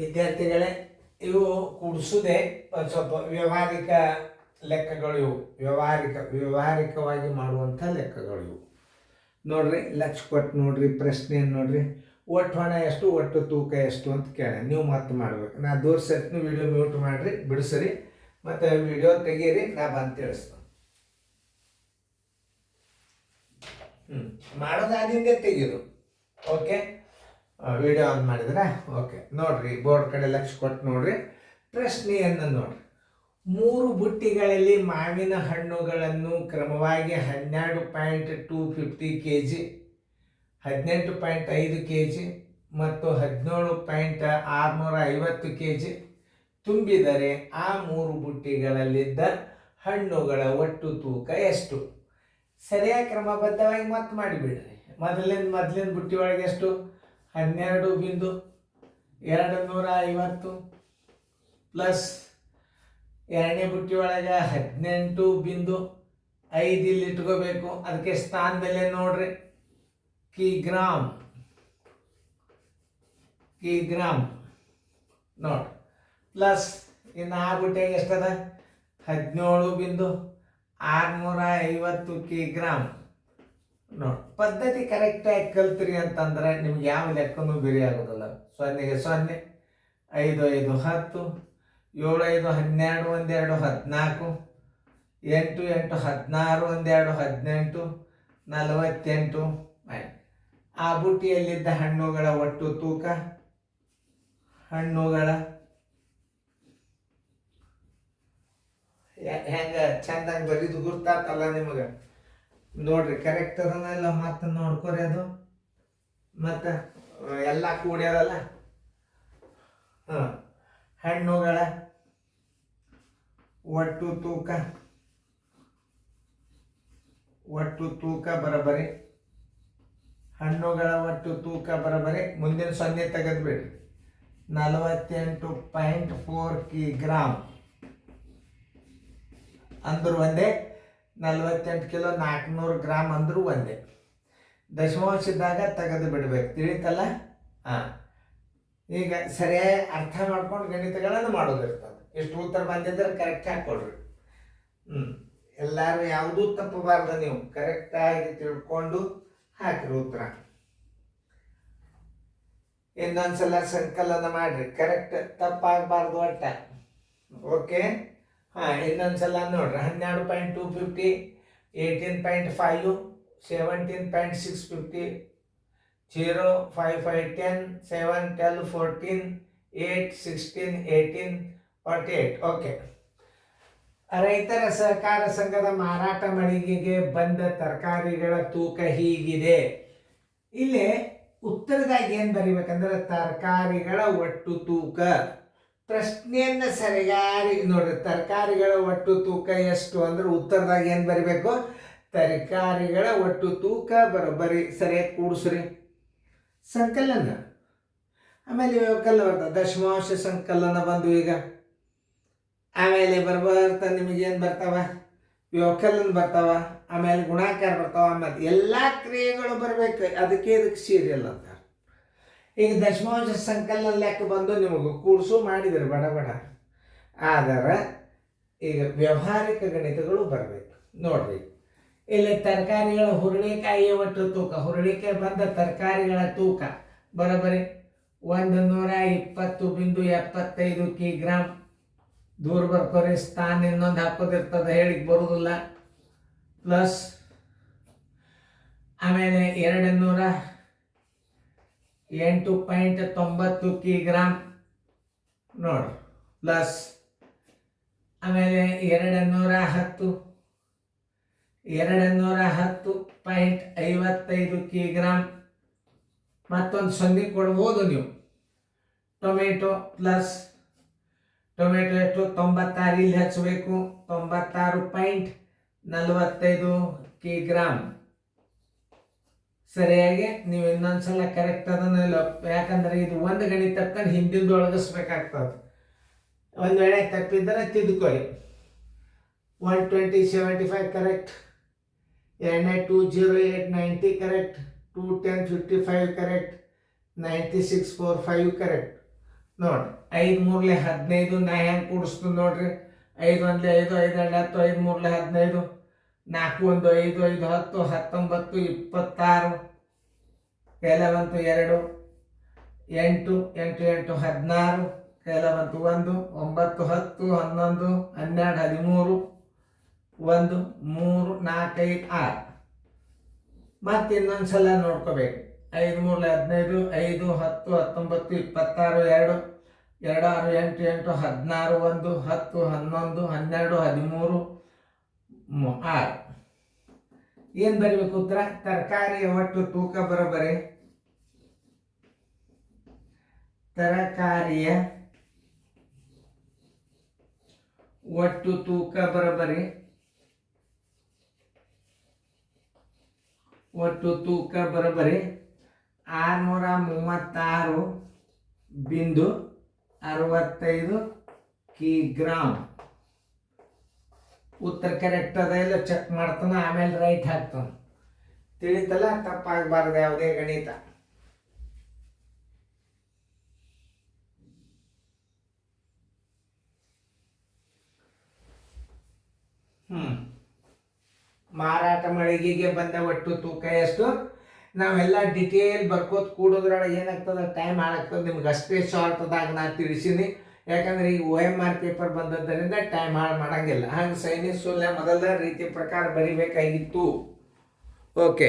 ವಿದ್ಯಾರ್ಥಿಗಳೇ, ಇವು ಕೂಡಿಸುವುದೇ ಒಂದು ಸ್ವಲ್ಪ ವ್ಯಾವಹಾರಿಕ ಲೆಕ್ಕಗಳು. ಇವು ವ್ಯಾವಹಾರಿಕವಾಗಿ ಮಾಡುವಂಥ ಲೆಕ್ಕಗಳು ಇವು. ನೋಡ್ರಿ, ಲಕ್ಷ ಕೊಟ್ಟು ನೋಡ್ರಿ, ಪ್ರಶ್ನೆಯನ್ನು ನೋಡ್ರಿ. ಒಟ್ಟು ಹಣ ಎಷ್ಟು, ಒಟ್ಟು ತೂಕ ಎಷ್ಟು ಅಂತ ಕೇಳ. ನೀವು ಮತ್ತೆ ಮಾಡ್ಬೇಕು. ನಾ ತೋರಿಸಿರ್ತೀನಿ, ವಿಡಿಯೋ ಮ್ಯೂಟ್ ಮಾಡಿರಿ, ಬಿಡಿಸ್ರಿ, ಮತ್ತು ವಿಡಿಯೋ ತೆಗೀರಿ, ನಾ ಬಂದು ತಿಳಿಸ್ತೀನಿ. ಮಾಡೋದಾದಿಂದೇ ತೆಗೀರು. ಓಕೆ, ವಿಡಿಯೋ ಆನ್ ಮಾಡಿದ್ರೆ ಓಕೆ. ನೋಡ್ರಿ, ಬೋರ್ಡ್ ಕಡೆ ಲಕ್ಷ ಕೊಟ್ಟು ನೋಡ್ರಿ. ಪ್ರಶ್ನೆಯನ್ನು ನೋಡ್ರಿ. 3 ಬುಟ್ಟಿಗಳಲ್ಲಿ ಮಾವಿನ ಹಣ್ಣುಗಳನ್ನು ಕ್ರಮವಾಗಿ 12.250 kg, 18.5 kg ಮತ್ತು 17.650 kg ತುಂಬಿದರೆ ಆ 3 ಬುಟ್ಟಿಗಳಲ್ಲಿದ್ದ ಹಣ್ಣುಗಳ ಒಟ್ಟು ತೂಕ ಎಷ್ಟು? ಸರಿಯಾಗಿ ಕ್ರಮಬದ್ಧವಾಗಿ ಮತ್ತೆ ಮಾಡಿಬಿಡ್ರಿ. ಮೊದಲಿನ ಬುಟ್ಟಿ ಒಳಗೆ ಎಷ್ಟು? 12.250 ಪ್ಲಸ್ ಎರಡನೇ ಬುಟ್ಟಿ ಒಳಗೆ 18.5 ಇಲ್ಲಿ ಇಟ್ಕೋಬೇಕು. ಅದಕ್ಕೆ ಸ್ಥಾನದಲ್ಲೇ ನೋಡ್ರಿ, ಕಿಗ್ರಾಮ್ ನೋಡಿ. ಪ್ಲಸ್ ಇನ್ನು ಆ ಬುಟ್ಟಿಯಾಗ ಎಷ್ಟದ? 17.650 ಕಿಗ್ರಾಮ್ ನೋಡಿ. ಪದ್ಧತಿ ಕರೆಕ್ಟಾಗಿ ಕಲ್ತ್ರಿ ಅಂತಂದ್ರೆ ನಿಮ್ಗೆ ಯಾವ ಲೆಕ್ಕನೂ ಬೇರೆ ಆಗೋದಿಲ್ಲ. 0ಗೆ 0, 5 5 10, 7 5 12, 1 2 14, 8 8 16, 1 2 18, 48. ಆ ಬುಟ್ಟಿಯಲ್ಲಿದ್ದ ಹಣ್ಣುಗಳ ಒಟ್ಟು ತೂಕ, ಹಣ್ಣುಗಳ ಹೆಂಗ ಚಂದಂಗೆ ಬರೀದು ಗುರ್ತಾತಲ್ಲ ನಿಮಗೆ. ನೋಡ್ರಿ, ಕರೆಕ್ಟ್ ಅದನ್ನೆಲ್ಲ ಮತ್ತೆ ನೋಡ್ಕೊರಿ. ಅದು ಮತ್ತೆ ಎಲ್ಲ ಕೂಡ್ಯದಲ್ಲ. ಹಣ್ಣುಗಳ ಒಟ್ಟು ತೂಕ ಬರಬರಿ. ಹಣ್ಣುಗಳ ಒಟ್ಟು ತೂಕ ಬರಬರಿ. ಮುಂದಿನ 0 ತೆಗೆದ್ಬಿಡ್ರಿ. 48.4 ಕಿಗ್ರಾಮ್ ಅಂದ್ರು ಒಂದೇ. 48 ಕಿಲೋ 400 ಗ್ರಾಮ್ ಅಂದರೂ ಒಂದೇ. ದಶಮಾಂಶದಾಗ ತೆಗೆದು ಬಿಡ್ಬೇಕು. ತಿಳಿತಲ್ಲ? ಈಗ ಸರಿಯಾಗಿ ಅರ್ಥ ಮಾಡ್ಕೊಂಡು ಗಣಿತಗಳನ್ನು ಮಾಡೋದಿರ್ತದೆ. ಎಷ್ಟು ಉತ್ತರ ಬಂದಿದ್ರೆ ಕರೆಕ್ಟ್ ಹಾಕ್ಕೊಡ್ರಿ. ಎಲ್ಲರೂ ಯಾವುದೂ ತಪ್ಪಬಾರ್ದು. ನೀವು ಕರೆಕ್ಟಾಗಿ ತಿಳ್ಕೊಂಡು ಹಾಕಿರಿ ಉತ್ತರ. ಇನ್ನೊಂದ್ಸಲ ಸಂಕಲನ ಮಾಡ್ರಿ, ಕರೆಕ್ಟ್ ತಪ್ಪಾಗಬಾರ್ದು ಒಟ್ಟ. ಓಕೆ, ಇನ್ನೊಂದ್ಸಲ ನೋಡ್ರಿ. 12.250, 18.5, 17.650, 0 5 5 10, 7 12 14, 8 16, 18, 48. ಓಕೆ. ರೈತರ ಸಹಕಾರ ಸಂಘದ ಮಾರಾಟ ಮಳಿಗೆಗೆ ಬಂದ ತರಕಾರಿಗಳ ತೂಕ ಹೀಗಿದೆ. ಇಲ್ಲಿ ಉತ್ತರದಾಗ ಏನು ಬರಿಬೇಕಂದ್ರೆ ತರಕಾರಿಗಳ ಒಟ್ಟು ತೂಕ. ಪ್ರಶ್ನೆಯನ್ನು ಸರಿಯಾಗಿ ನೋಡ್ರಿ. ತರಕಾರಿಗಳ ಒಟ್ಟು ತೂಕ ಎಷ್ಟು ಅಂದ್ರೆ ಉತ್ತರದಾಗ ಏನು ಬರಿಬೇಕು? ತರಕಾರಿಗಳ ಒಟ್ಟು ತೂಕ ಬರೋಬ್ಬರಿ. ಸರಿಯಾಗಿ ಕೂಡಿಸ್ರಿ. ಸಂಕಲನ, ಆಮೇಲೆ ವ್ಯವಕಲನ ಬರ್ತದೆ. ದಶಮಾಂಶ ಸಂಕಲನ ಬಂದು ಈಗ. ಆಮೇಲೆ ಬರ್ತಾ ನಿಮಗೇನು ಬರ್ತಾವ? ವ್ಯವಕಲನ ಬರ್ತಾವ, ಆಮೇಲೆ ಗುಣಾಕಾರ ಬರ್ತಾವ, ಆಮೇಲೆ ಎಲ್ಲ ಕ್ರಿಯೆಗಳು ಬರಬೇಕು. ಅದಕ್ಕೆ ಇದಕ್ಕೆ ಸೀರಿಯಲ್ ಅಂತ. ಈಗ ದಶಮಾಂಶ ಸಂಕಲನ ಲೆಕ್ಕ ಬಂದು ನಿಮಗೆ ಕೂಡಿಸು ಮಾಡಿದ್ರು ಬಡ ಆದರೆ ಈಗ ವ್ಯಾವಹಾರಿಕ ಗಣಿತಗಳು ಬರಬೇಕು. ನೋಡ್ರಿ, ಇಲ್ಲಿ ತರಕಾರಿಗಳ ಹುರುಳಿಕಾಯಿಯ ಒಟ್ಟು ತೂಕ. ಹುರುಳಿಕಾಯಿ ಬಂದ ತರಕಾರಿಗಳ ತೂಕ ಬರೋಬ್ಬರಿ 120.75 ಕಿಗ್ರಾಮ್. ದೂರ ಬರ್ಕೋರಿ. ಸ್ಥಾನ ಇನ್ನೊಂದು ಹಾಕೋದಿರ್ತದೆ, ಹೇಳಿಕ್ ಬರೋದಿಲ್ಲ. ಪ್ಲಸ್ ಆಮೇಲೆ 208.90 ಕಿಗ್ರಾಮ್ ನೋಡ್ರಿ. ಪ್ಲಸ್ ಆಮೇಲೆ 210.55 ಕಿಗ್ರಾಮ್. ಮತ್ತೊಂದು 0 ಕೊಡ್ಬೋದು ನೀವು. ಟೊಮೆಟೊ ಪ್ಲಸ್ ಟೊಮೆಟೊ ಎಷ್ಟು? 96. ಇಲ್ಲಿ ಹಚ್ಚಬೇಕು. 96.45 ಕಿಗ್ರಾಮ್. ಸರಿಯಾಗಿ ನೀವು ಇನ್ನೊಂದ್ಸಲ ಕರೆಕ್ಟ್ ಅದನ್ನೆಲ್ಲ, ಯಾಕಂದ್ರೆ ಇದು ಒಂದು ಗಣಿತಕ್ಕ ಹಿಂದಿಂದು ಒಳಗಿಸ್ಬೇಕಾಗ್ತದೆ. ಒಂದು ವೇಳೆ ತಪ್ಪಿದ್ದರೆ ತಿದ್ದುಕೊಳ್ಳಿ. 120.75 ಕರೆಕ್ಟ್. 208.90 ಕರೆಕ್ಟ್. 210.55 ಕರೆಕ್ಟ್. 96.45 ಕರೆಕ್ಟ್. ನೋಡ್ರಿ 5 ಮೂರ್ಲೆ 15 ನಾ ಹೆಂಗೆ ಕೂಡಿಸ್ತೀನಿ ನೋಡ್ರಿ. 5 ಒಂದ್ಲೆ 5, 5 ಎರಡ್ಲೆ 10, 5 ಮೂರ್ಲೆ 15, 4 1 5, 5 10, 19 26, 11 2, 8 8 8 16, 11 1, 9 10, 11 12 13, 1 3 4 5 6. ಮತ್ತೆ ಇನ್ನೊಂದ್ಸಲ ನೋಡ್ಕೋಬೇಕು. 5 ಮೂರ್ಲೆ 15, 5 10 19 26, 2 2 6 8 8 16, 1 10 11 12 13 6. ಏನು ಬರೀಬೇಕು ಉತ್ತರ? ತರಕಾರಿಯ ಒಟ್ಟು ತೂಕ ಬರೋಬ್ಬರಿ, ತರಕಾರಿಯ ಒಟ್ಟು ತೂಕ ಬರೋಬ್ಬರಿ, ಒಟ್ಟು ತೂಕ ಬರೋಬ್ಬರಿ 636.65 ಕಿಗ್ರಾಮ್. ಉತ್ತರ ಕರೆಕ್ಟ್ ಅದ ಇಲ್ಲ ಚೆಕ್ ಮಾಡ್ತಾನೆ, ಆಮೇಲೆ ರೈಟ್ ಹಾಕ್ತಾನೆ. ತಿಳಿತಲ್ಲ, ತಪ್ಪಾಗಬಾರ್ದು ಯಾವುದೇ ಗಣಿತ. ಮಾರಾಟ ಮಳಿಗೆಗೆ ಬಂದ ಒಟ್ಟು ತೂಕ ಎಷ್ಟು? ನಾವೆಲ್ಲ ಡಿಟೇಲ್ ಬರ್ಕೋತ ಕೂಡೋದ್ರೊಳಗೆ ಏನಾಗ್ತದೆ, ಟೈಮ್ ಹಾಳಾಗ್ತದೆ. ನಿಮ್ಗೆ ಅಷ್ಟೇ ಶಾರ್ಟ್ದಾಗ ನಾನು ತಿಳಿಸೀನಿ. ಯಾಕಂದ್ರೆ ಈಗ OMR ಪೇಪರ್ ಬಂದದ್ದರಿಂದ ಟೈಮ್ ಹಾಳು ಮಾಡಂಗಿಲ್ಲ. ಹಂಗೆ ಸೈನಿಕ್ ಸುಳ್ಳ ಮೊದಲ ರೀತಿ ಪ್ರಕಾರ ಬರಿಬೇಕಾಗಿತ್ತು. ಓಕೆ.